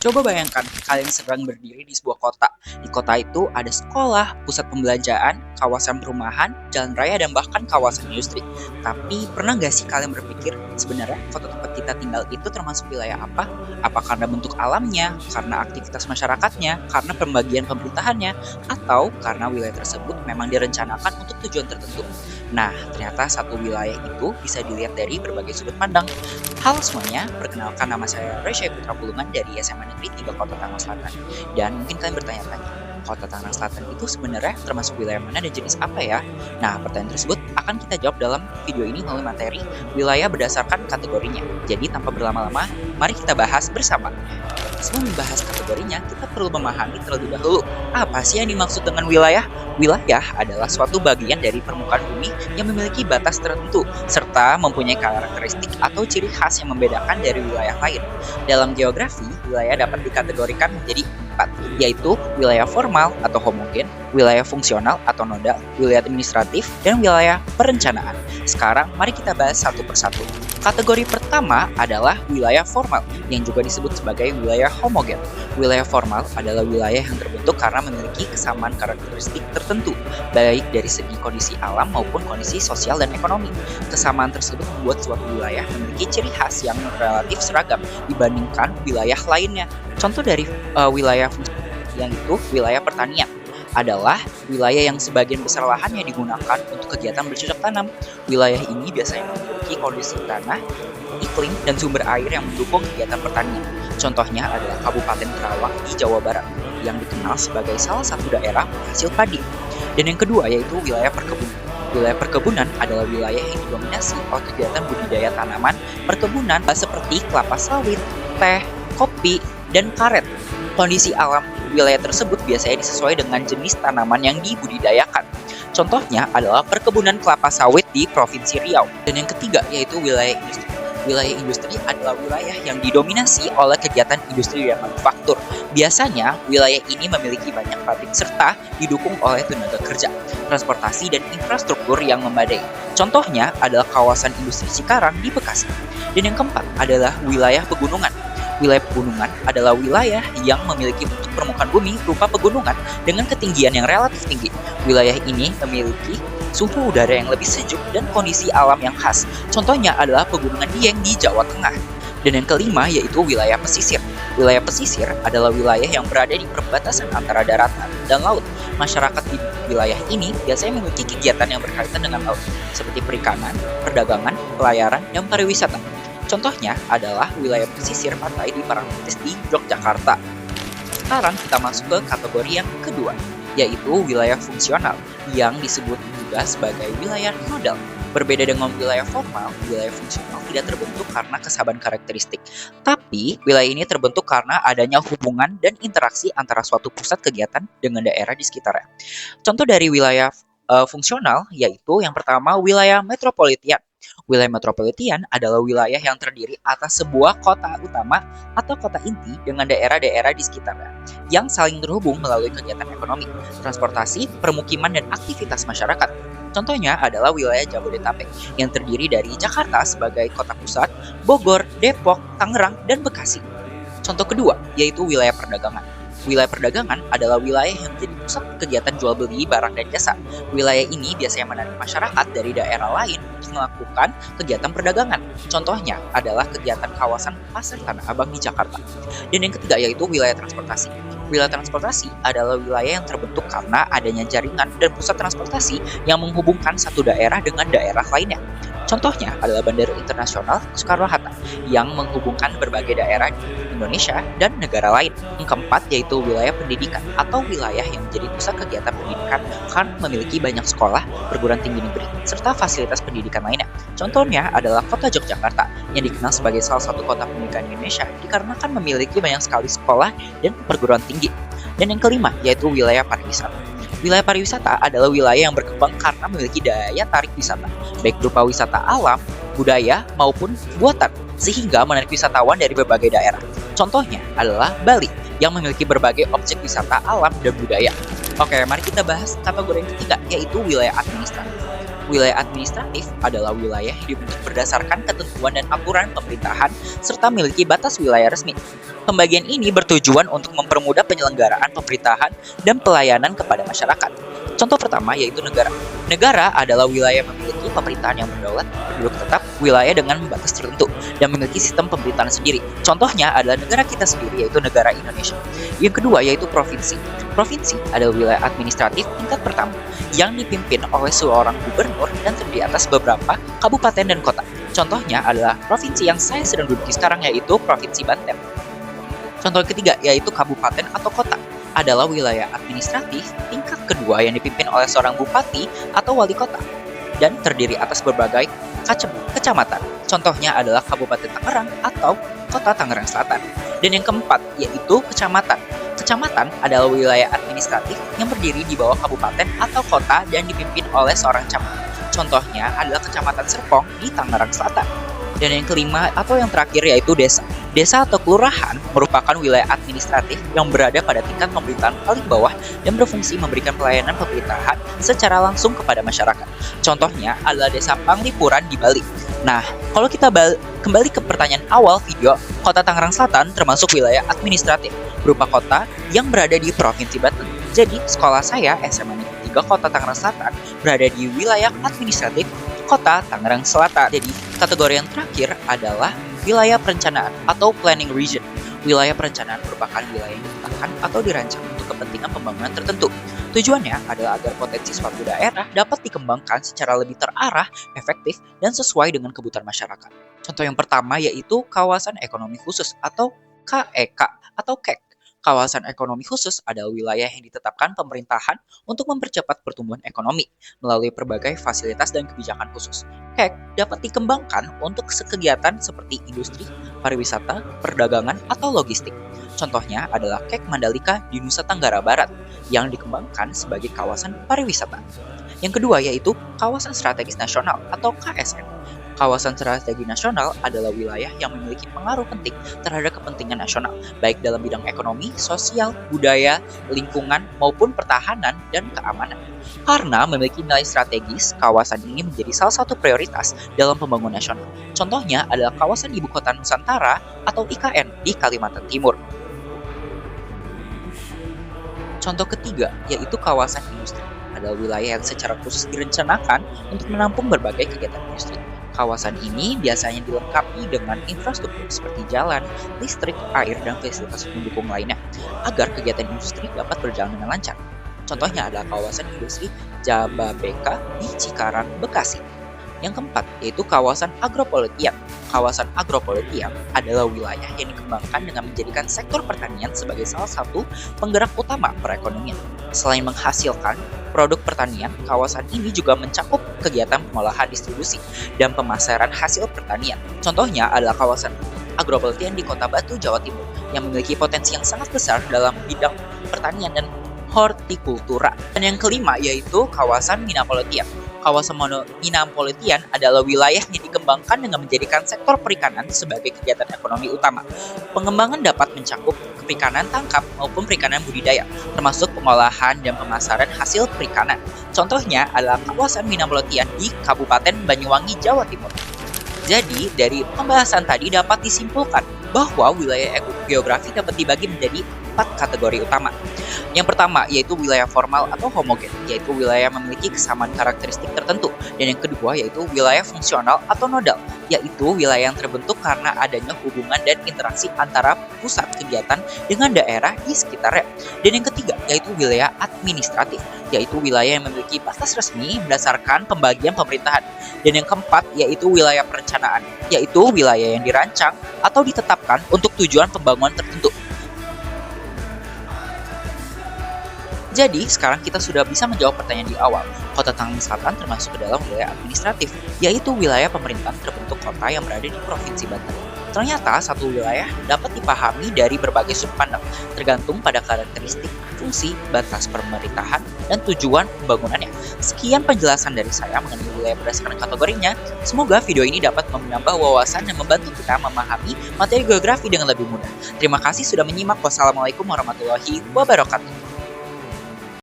Coba bayangkan kalian sedang berdiri di sebuah kota. Di kota itu ada sekolah, pusat pembelanjaan, kawasan perumahan, jalan raya, dan bahkan kawasan industri. Tapi pernah nggak sih kalian berpikir sebenarnya kota tempat kita tinggal itu termasuk wilayah apa? Apa karena bentuk alamnya, karena aktivitas masyarakatnya, karena pembagian pemerintahannya, atau karena wilayah tersebut memang direncanakan untuk tujuan tertentu? Nah, ternyata satu wilayah itu bisa dilihat dari berbagai sudut pandang. Halo semuanya, perkenalkan nama saya Resya Putra Pulungan dari SMA Negeri 3 Kota Tangerang Selatan. Dan mungkin kalian bertanya-tanya, Kota Tangerang Selatan itu sebenarnya termasuk wilayah mana dan jenis apa ya? Nah, pertanyaan tersebut akan kita jawab dalam video ini melalui materi wilayah berdasarkan kategorinya. Jadi tanpa berlama-lama, mari kita bahas bersama. Sebelum membahas kategorinya, kita perlu memahami terlebih dahulu apa sih yang dimaksud dengan wilayah. Wilayah adalah suatu bagian dari permukaan bumi yang memiliki batas tertentu serta mempunyai karakteristik atau ciri khas yang membedakan dari wilayah lain. Dalam geografi, wilayah dapat dikategorikan menjadi empat, yaitu wilayah formal atau homogen, wilayah fungsional atau nodal, wilayah administratif, dan wilayah perencanaan. Sekarang mari kita bahas satu persatu. Kategori pertama adalah wilayah formal, yang juga disebut sebagai wilayah homogen. Wilayah formal adalah wilayah yang terbentuk karena memiliki kesamaan karakteristik tertentu, baik dari segi kondisi alam maupun kondisi sosial dan ekonomi. Kesamaan tersebut membuat suatu wilayah memiliki ciri khas yang relatif seragam dibandingkan wilayah lainnya. Contoh dari wilayah yang itu wilayah pertanian adalah wilayah yang sebagian besar lahannya digunakan untuk kegiatan bercocok tanam. Wilayah ini biasanya memiliki kondisi tanah, iklim, dan sumber air yang mendukung kegiatan pertanian. Contohnya adalah Kabupaten Karawang di Jawa Barat yang dikenal sebagai salah satu daerah penghasil padi. Dan yang kedua yaitu wilayah perkebunan. Wilayah perkebunan adalah wilayah yang didominasi oleh kegiatan budidaya tanaman perkebunan seperti kelapa sawit, teh, kopi, dan karet. Kondisi alam wilayah tersebut biasanya disesuaikan dengan jenis tanaman yang dibudidayakan. Contohnya adalah perkebunan kelapa sawit di Provinsi Riau. Dan yang ketiga yaitu wilayah industri. Wilayah industri adalah wilayah yang didominasi oleh kegiatan industri dan manufaktur. Biasanya, wilayah ini memiliki banyak pabrik serta didukung oleh tenaga kerja, transportasi, dan infrastruktur yang memadai. Contohnya adalah kawasan industri Cikarang di Bekasi. Dan yang keempat adalah wilayah pegunungan. Wilayah pegunungan adalah wilayah yang memiliki bentuk permukaan bumi berupa pegunungan dengan ketinggian yang relatif tinggi. Wilayah ini memiliki suhu udara yang lebih sejuk dan kondisi alam yang khas. Contohnya adalah pegunungan Dieng di Jawa Tengah. Dan yang kelima yaitu wilayah pesisir. Wilayah pesisir adalah wilayah yang berada di perbatasan antara daratan dan laut. Masyarakat di wilayah ini biasanya memiliki kegiatan yang berkaitan dengan laut, seperti perikanan, perdagangan, pelayaran, dan pariwisata. Contohnya adalah wilayah pesisir pantai di Parangtritis di Yogyakarta. Sekarang kita masuk ke kategori yang kedua, yaitu wilayah fungsional, yang disebut juga sebagai wilayah nodal. Berbeda dengan wilayah formal, wilayah fungsional tidak terbentuk karena kesamaan karakteristik. Tapi, wilayah ini terbentuk karena adanya hubungan dan interaksi antara suatu pusat kegiatan dengan daerah di sekitarnya. Contoh dari wilayah fungsional yaitu yang pertama wilayah metropolitan. Wilayah metropolitan adalah wilayah yang terdiri atas sebuah kota utama atau kota inti dengan daerah-daerah di sekitarnya yang saling terhubung melalui kegiatan ekonomi, transportasi, permukiman, dan aktivitas masyarakat. Contohnya adalah wilayah Jabodetabek yang terdiri dari Jakarta sebagai kota pusat, Bogor, Depok, Tangerang, dan Bekasi. Contoh kedua yaitu wilayah perdagangan. Wilayah perdagangan adalah wilayah yang menjadi pusat kegiatan jual beli barang dan jasa. Wilayah ini biasanya menarik masyarakat dari daerah lain untuk melakukan kegiatan perdagangan. Contohnya adalah kegiatan kawasan Pasar Tanah Abang di Jakarta. Dan yang ketiga yaitu wilayah transportasi. Wilayah transportasi adalah wilayah yang terbentuk karena adanya jaringan dan pusat transportasi yang menghubungkan satu daerah dengan daerah lainnya. Contohnya adalah Bandara Internasional Soekarno-Hatta yang menghubungkan berbagai daerah di Indonesia dan negara lain. Yang keempat yaitu wilayah pendidikan atau wilayah yang menjadi pusat kegiatan pendidikan karena memiliki banyak sekolah, perguruan tinggi negeri, serta fasilitas pendidikan lainnya. Contohnya adalah kota Yogyakarta yang dikenal sebagai salah satu kota pendidikan Indonesia dikarenakan memiliki banyak sekali sekolah dan perguruan tinggi. Dan yang kelima yaitu wilayah pariwisata. Wilayah pariwisata adalah wilayah yang berkembang karena memiliki daya tarik wisata, baik berupa wisata alam, budaya, maupun buatan, sehingga menarik wisatawan dari berbagai daerah. Contohnya adalah Bali, yang memiliki berbagai objek wisata alam dan budaya. Oke, mari kita bahas kategori yang ketiga, yaitu wilayah administratif. Wilayah administratif adalah wilayah yang dibentuk berdasarkan ketentuan dan aturan pemerintahan serta memiliki batas wilayah resmi. Pembagian ini bertujuan untuk mempermudah penyelenggaraan pemerintahan dan pelayanan kepada masyarakat. Contoh pertama yaitu negara. Negara adalah wilayah yang memiliki pemerintahan yang berdaulat, penduduk tetap, wilayah dengan batas tertentu, dan memiliki sistem pemerintahan sendiri. Contohnya adalah negara kita sendiri yaitu negara Indonesia. Yang kedua yaitu provinsi. Provinsi adalah wilayah administratif tingkat pertama yang dipimpin oleh seorang gubernur dan terdiri atas beberapa kabupaten dan kota. Contohnya adalah provinsi yang saya sedang duduki sekarang yaitu Provinsi Banten. Contoh ketiga yaitu kabupaten atau kota adalah wilayah administratif tingkat kedua yang dipimpin oleh seorang bupati atau wali kota dan terdiri atas berbagai kecamatan. Contohnya adalah Kabupaten Tangerang atau Kota Tangerang Selatan. Dan yang keempat yaitu kecamatan. Kecamatan adalah wilayah administratif yang berdiri di bawah kabupaten atau kota dan dipimpin oleh seorang camat. Contohnya adalah Kecamatan Serpong di Tangerang Selatan. Dan yang kelima atau yang terakhir yaitu desa. Desa atau kelurahan merupakan wilayah administratif yang berada pada tingkat pemerintahan paling bawah dan berfungsi memberikan pelayanan pemerintahan secara langsung kepada masyarakat. Contohnya adalah Desa Panglipuran di Bali. Nah, kalau kita kembali ke pertanyaan awal video, Kota Tangerang Selatan termasuk wilayah administratif berupa kota yang berada di Provinsi Banten. Jadi, sekolah saya SMA Negeri 3 Kota Tangerang Selatan berada di wilayah administratif Kota Tangerang Selatan. Jadi, kategori yang terakhir adalah wilayah perencanaan atau planning region. Wilayah perencanaan merupakan wilayah yang ditetapkan atau dirancang untuk kepentingan pembangunan tertentu. Tujuannya adalah agar potensi suatu daerah dapat dikembangkan secara lebih terarah, efektif, dan sesuai dengan kebutuhan masyarakat. Contoh yang pertama yaitu Kawasan Ekonomi Khusus atau KEK atau KEK. Kawasan ekonomi khusus adalah wilayah yang ditetapkan pemerintahan untuk mempercepat pertumbuhan ekonomi melalui berbagai fasilitas dan kebijakan khusus. KEK dapat dikembangkan untuk kegiatan seperti industri, pariwisata, perdagangan, atau logistik. Contohnya adalah KEK Mandalika di Nusa Tenggara Barat yang dikembangkan sebagai kawasan pariwisata. Yang kedua yaitu Kawasan Strategis Nasional atau KSN. Kawasan strategi nasional adalah wilayah yang memiliki pengaruh penting terhadap kepentingan nasional, baik dalam bidang ekonomi, sosial, budaya, lingkungan, maupun pertahanan dan keamanan. Karena memiliki nilai strategis, kawasan ini menjadi salah satu prioritas dalam pembangunan nasional. Contohnya adalah kawasan Ibu Kota Nusantara atau IKN di Kalimantan Timur. Contoh ketiga yaitu kawasan industri. Adalah wilayah yang secara khusus direncanakan untuk menampung berbagai kegiatan industri. Kawasan ini biasanya dilengkapi dengan infrastruktur seperti jalan, listrik, air, dan fasilitas pendukung lainnya agar kegiatan industri dapat berjalan dengan lancar. Contohnya adalah kawasan industri Jababeka di Cikarang, Bekasi. Yang keempat yaitu kawasan agropolitian. Kawasan agropolitian adalah wilayah yang dikembangkan dengan menjadikan sektor pertanian sebagai salah satu penggerak utama perekonomian. Selain menghasilkan produk pertanian, kawasan ini juga mencakup kegiatan pengolahan distribusi dan pemasaran hasil pertanian. Contohnya adalah kawasan agropolitian di Kota Batu, Jawa Timur yang memiliki potensi yang sangat besar dalam bidang pertanian dan hortikultura. Dan yang kelima yaitu kawasan Minapolitian. Kawasan Minapolitian adalah wilayah yang dikembangkan dengan menjadikan sektor perikanan sebagai kegiatan ekonomi utama. Pengembangan dapat mencakup perikanan tangkap maupun perikanan budidaya, termasuk pengolahan dan pemasaran hasil perikanan. Contohnya adalah kawasan Minapolitian di Kabupaten Banyuwangi, Jawa Timur. Jadi, dari pembahasan tadi dapat disimpulkan bahwa wilayah geografi dapat dibagi menjadi 4 kategori utama. Yang pertama yaitu wilayah formal atau homogen, yaitu wilayah yang memiliki kesamaan karakteristik tertentu. Dan yang kedua yaitu wilayah fungsional atau nodal, yaitu wilayah yang terbentuk karena adanya hubungan dan interaksi antara pusat kegiatan dengan daerah di sekitarnya. Dan yang ketiga yaitu wilayah administratif, yaitu wilayah yang memiliki batas resmi berdasarkan pembagian pemerintahan. Dan yang keempat yaitu wilayah perencanaan, yaitu wilayah yang dirancang atau ditetapkan untuk tujuan pembangunan tertentu. Jadi, sekarang kita sudah bisa menjawab pertanyaan di awal. Kota Tangerang Selatan termasuk ke dalam wilayah administratif, yaitu wilayah pemerintahan terbentuk kota yang berada di Provinsi Banten. Ternyata, satu wilayah dapat dipahami dari berbagai sudut pandang, tergantung pada karakteristik, fungsi, batas pemerintahan, dan tujuan pembangunannya. Sekian penjelasan dari saya mengenai wilayah berdasarkan kategorinya. Semoga video ini dapat menambah wawasan dan membantu kita memahami materi geografi dengan lebih mudah. Terima kasih sudah menyimak. Wassalamualaikum warahmatullahi wabarakatuh.